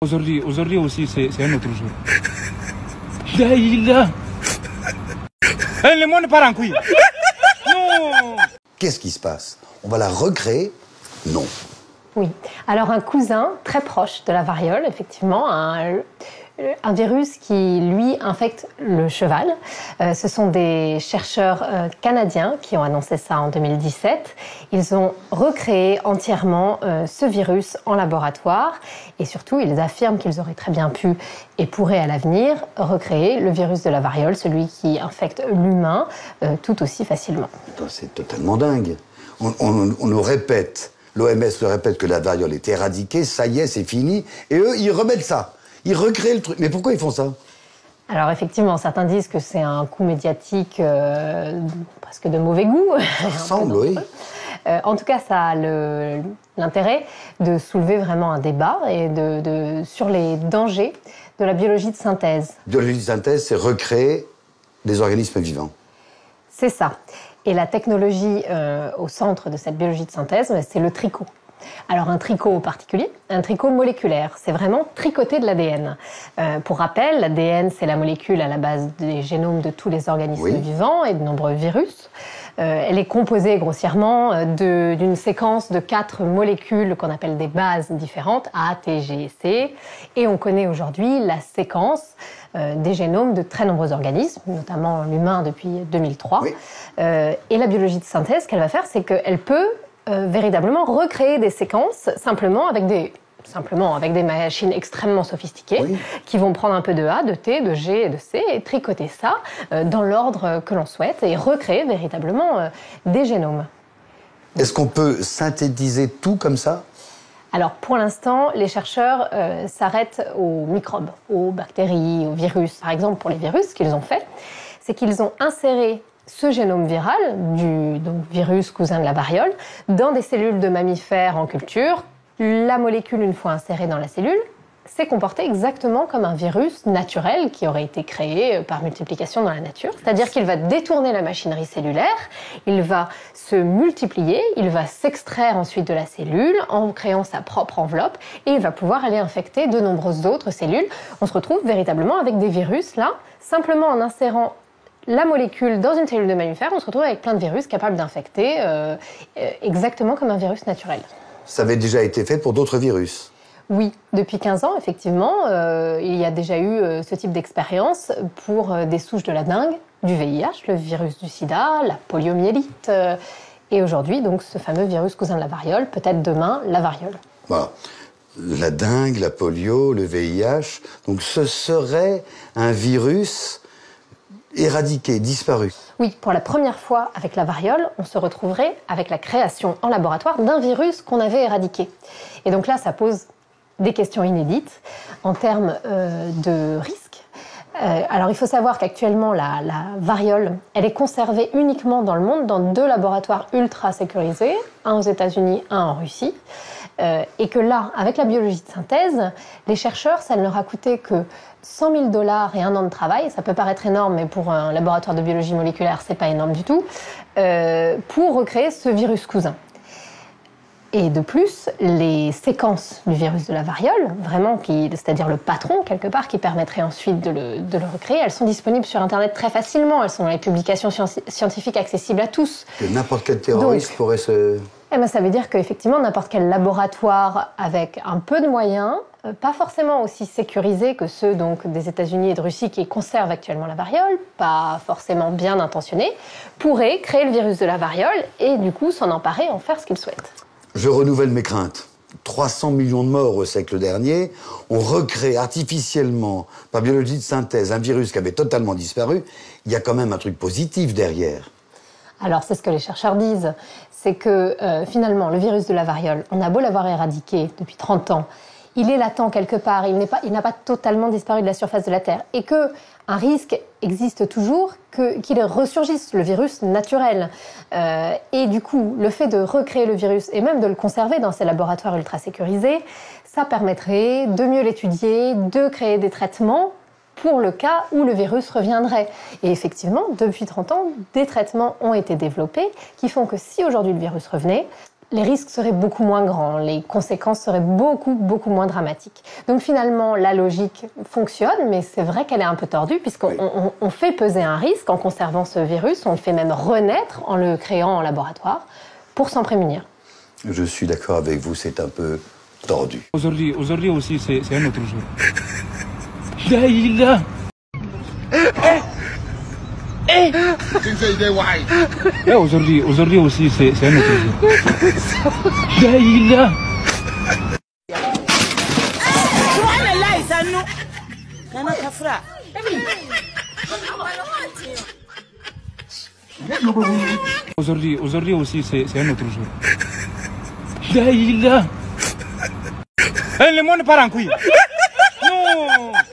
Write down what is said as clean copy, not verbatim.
Aujourd'hui aussi, c'est un autre jour. Le monde part en couille. Non. Qu'est-ce qui se passe? On va la recréer? Non. Oui. Alors un cousin très proche de la variole, effectivement, un virus qui, lui, infecte le cheval. Ce sont des chercheurs canadiens qui ont annoncé ça en 2017. Ils ont recréé entièrement ce virus en laboratoire et surtout, ils affirment qu'ils auraient très bien pu et pourraient à l'avenir recréer le virus de la variole, celui qui infecte l'humain tout aussi facilement. C'est totalement dingue. On nous répète, l'OMS le répète que la variole est éradiquée, ça y est, c'est fini, et eux, ils remettent ça. Ils recréent le truc. Mais pourquoi ils font ça? Alors effectivement, certains disent que c'est un coup médiatique presque de mauvais goût. Ça ressemble, oui. En tout cas, ça a l'intérêt de soulever vraiment un débat et sur les dangers de la biologie de synthèse. Biologie de synthèse, c'est recréer des organismes vivants. C'est ça. Et la technologie au centre de cette biologie de synthèse, c'est le tricot. Alors un tricot particulier, un tricot moléculaire, c'est vraiment tricoter de l'ADN. Pour rappel, l'ADN c'est la molécule à la base des génomes de tous les organismes vivants et de nombreux virus. Elle est composée grossièrement d'une séquence de 4 molécules qu'on appelle des bases différentes, A, T, G et C. Et on connaît aujourd'hui la séquence des génomes de très nombreux organismes, notamment l'humain depuis 2003. Oui. Et la biologie de synthèse, ce qu'elle va faire, c'est qu'elle peut véritablement recréer des séquences simplement avec des machines extrêmement sophistiquées qui vont prendre un peu de A, de T, de G et de C et tricoter ça dans l'ordre que l'on souhaite et recréer véritablement des génomes. Est-ce qu'on peut synthétiser tout comme ça? Alors pour l'instant, les chercheurs s'arrêtent aux microbes, aux bactéries, aux virus. Par exemple, pour les virus, ce qu'ils ont fait, c'est qu'ils ont inséré ce génome viral du virus cousin de la variole dans des cellules de mammifères en culture. La molécule, une fois insérée dans la cellule, s'est comportée exactement comme un virus naturel qui aurait été créé par multiplication dans la nature. C'est-à-dire qu'il va détourner la machinerie cellulaire, il va se multiplier, il va s'extraire ensuite de la cellule en créant sa propre enveloppe et il va pouvoir aller infecter de nombreuses autres cellules. On se retrouve véritablement avec des virus là, simplement en insérant la molécule dans une cellule de mammifère, on se retrouve avec plein de virus capables d'infecter exactement comme un virus naturel. Ça avait déjà été fait pour d'autres virus? Oui, depuis 15 ans, effectivement, il y a déjà eu ce type d'expérience pour des souches de la dengue, du VIH, le virus du sida, la poliomyélite, et aujourd'hui, donc, ce fameux virus cousin de la variole, peut-être demain, la variole. Voilà. La dengue, la polio, le VIH, donc ce serait un virus éradiqué, disparu. Oui, pour la première fois avec la variole, on se retrouverait avec la création en laboratoire d'un virus qu'on avait éradiqué. Et donc là, ça pose des questions inédites en termes de risque. Alors il faut savoir qu'actuellement, la variole, elle est conservée uniquement dans le monde dans 2 laboratoires ultra sécurisés, un aux États-Unis, un en Russie. Et que là, avec la biologie de synthèse, les chercheurs, ça ne leur a coûté que 100 000 $ et 1 an de travail, ça peut paraître énorme, mais pour un laboratoire de biologie moléculaire, c'est pas énorme du tout, pour recréer ce virus cousin. Et de plus, les séquences du virus de la variole, vraiment, c'est-à-dire le patron, quelque part, qui permettrait ensuite de le recréer, elles sont disponibles sur Internet très facilement, elles sont dans les publications scientifiques accessibles à tous. Que n'importe quel terroriste pourrait se... Eh ben, ça veut dire qu'effectivement, n'importe quel laboratoire avec un peu de moyens, pas forcément aussi sécurisés que ceux donc, des États-Unis et de Russie qui conservent actuellement la variole, pas forcément bien intentionnés, pourrait créer le virus de la variole et du coup s'en emparer, en faire ce qu'il souhaite. Je renouvelle mes craintes. 300 millions de morts au siècle dernier, on recrée artificiellement, par biologie de synthèse, un virus qui avait totalement disparu. Il y a quand même un truc positif derrière. Alors, c'est ce que les chercheurs disent, c'est que finalement, le virus de la variole, on a beau l'avoir éradiqué depuis 30 ans, il est latent quelque part, il n'a pas totalement disparu de la surface de la Terre, et qu'un risque existe toujours qu'il ressurgisse, le virus naturel. Et du coup, le fait de recréer le virus, et même de le conserver dans ces laboratoires ultra sécurisés, ça permettrait de mieux l'étudier, de créer des traitements pour le cas où le virus reviendrait. Et effectivement, depuis 30 ans, des traitements ont été développés qui font que si aujourd'hui le virus revenait, les risques seraient beaucoup moins grands, les conséquences seraient beaucoup moins dramatiques. Donc finalement, la logique fonctionne, mais c'est vrai qu'elle est un peu tordue, puisqu'on fait peser un risque en conservant ce virus, on le fait même renaître en le créant en laboratoire, pour s'en prémunir. Je suis d'accord avec vous, c'est un peu tordu. Aujourd'hui aussi, c'est un autre jour. Daïla. Aujourd'hui aussi, c'est un autre jour. Daïla. Aujourd'hui aussi, c'est un autre jour. Daïla. Le monde part en couille.